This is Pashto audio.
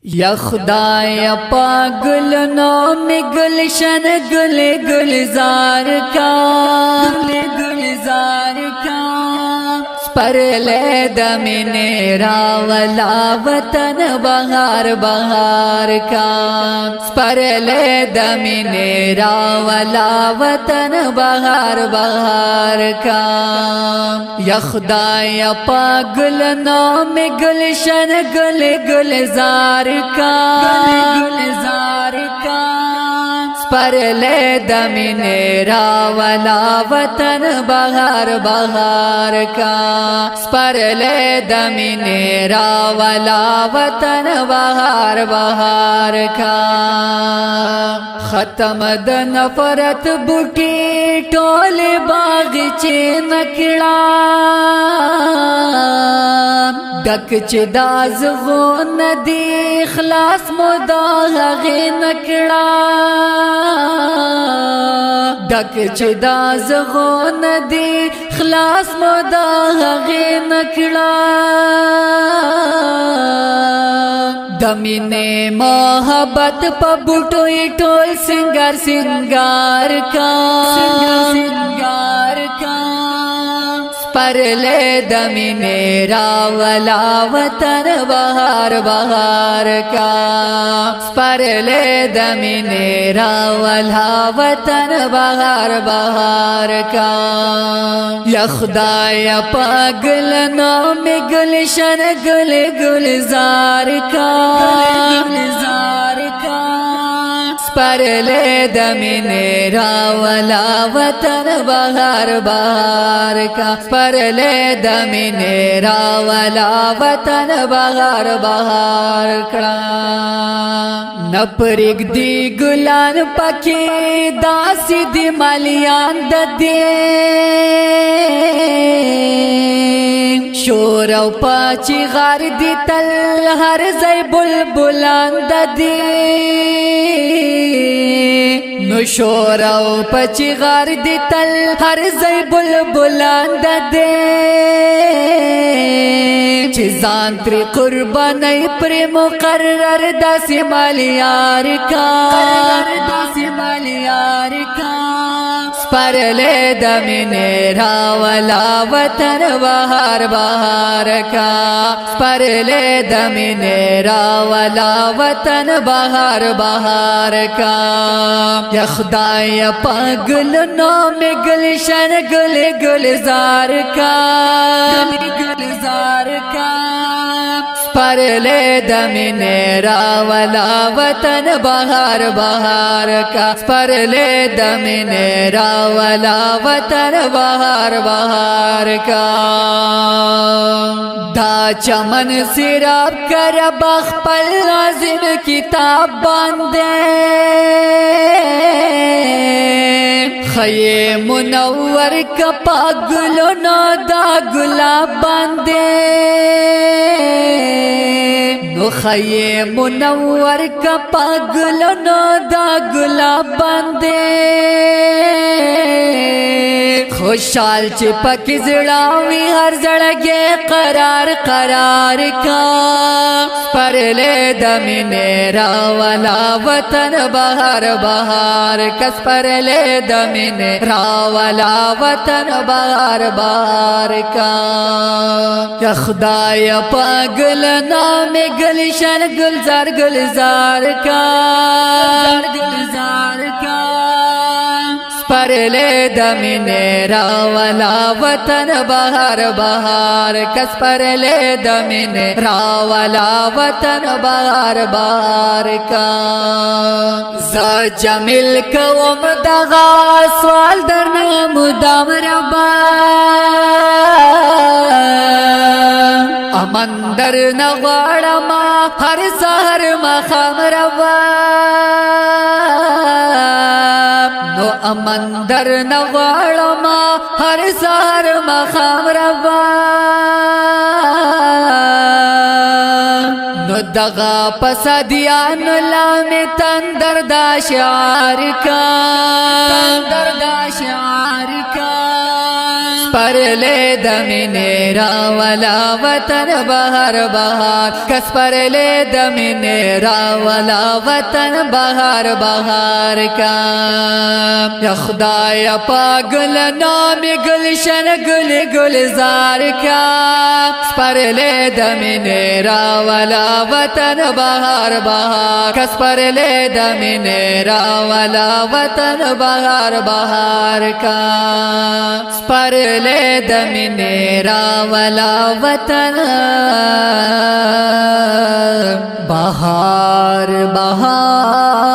یا خدای پاگل نام گلشن گل گلزار کا پر لے دمن راولا وطن بہار بہار کا پر لے دمن راولا وطن بہار بہار کا یا خدای پاگل نام گلشن گل گلزار کا پر لے دمن راولا وطن بہار بہار کا پر لے دمن راولا وطن بہار بہار کا ختم د نفرت بوٹی ٹول باغچے نکڑا ڈک چ داز غو ندی خلاص مودا غی نکڑا ڈک چ داز غو ندی خلاص مودا غی نکڑا دمینے محبت پا بوٹوئی ٹول سنگار سنگار کا پر لے دمینے راولا وطن بہار بہار کا پر لے دمینے راولا وطن بہار بہار کا یا خدای پاگل نام گلشن گل گلزار کا پر لے دمن راولا وطن بہار بہار کا پر لے دمن راولا وطن بہار بہار کا نپرگ دی گلان پکی داسی دی مالیان ددی شور او پاچی غار دی تل ہر زی بلبلان ددی نو شور او پاچی غار دی تل ہر زی بلبلان ددی چیزان تری قربانی پر مقرر داسی مالیار کا پر لے دمن راولا وطن بہار بہار کا پر لے دمن راولا وطن بہار بہار کا یا خدای پاگل نام گلشن گل گلزار کا پر لے دمن راولا وطن بہار بہار کا پر لے دمن راولا وطن بہار بہار کا دا چمن سراب کر بخپل نازم کتاب باندے خی منور کپا گلو نو دا گلاب باندے نو خی منور کپا گلو نو دا گلاب باندے خوشحال چی پکی زڑاوی ہر زڑگے قرار قرار کا پر لے دمن راولا وطن بہار بہار کس پر لے دمن راولا وطن بہار بہار کا یا خدای پاگل نام گلشن گلزار گلزار کا پر لے دمن راولا وطن بہار بہار کس پر لے دمن راولا وطن بہار بہار کا زا جمیل کوم دغا سوال درنا مدام ربا امن در نغوارما ہر سہر مخام ربا نو امن در نغوارما ہر سہر مخام ربا نو دغا پسادیان لام تندر دا شعار کا سپرلی د مینې راولا وطن بهار بهار کس پرلی د مینې راولا وطن بهار بهار کا یا خدای پاک گل نام گلشن گل گلزار کا سپرلی د مینې راولا وطن بهار بهار کس پرلی د مینې راولا وطن بهار بهار کا سپرلی د مینې راولا وطن بهار بهار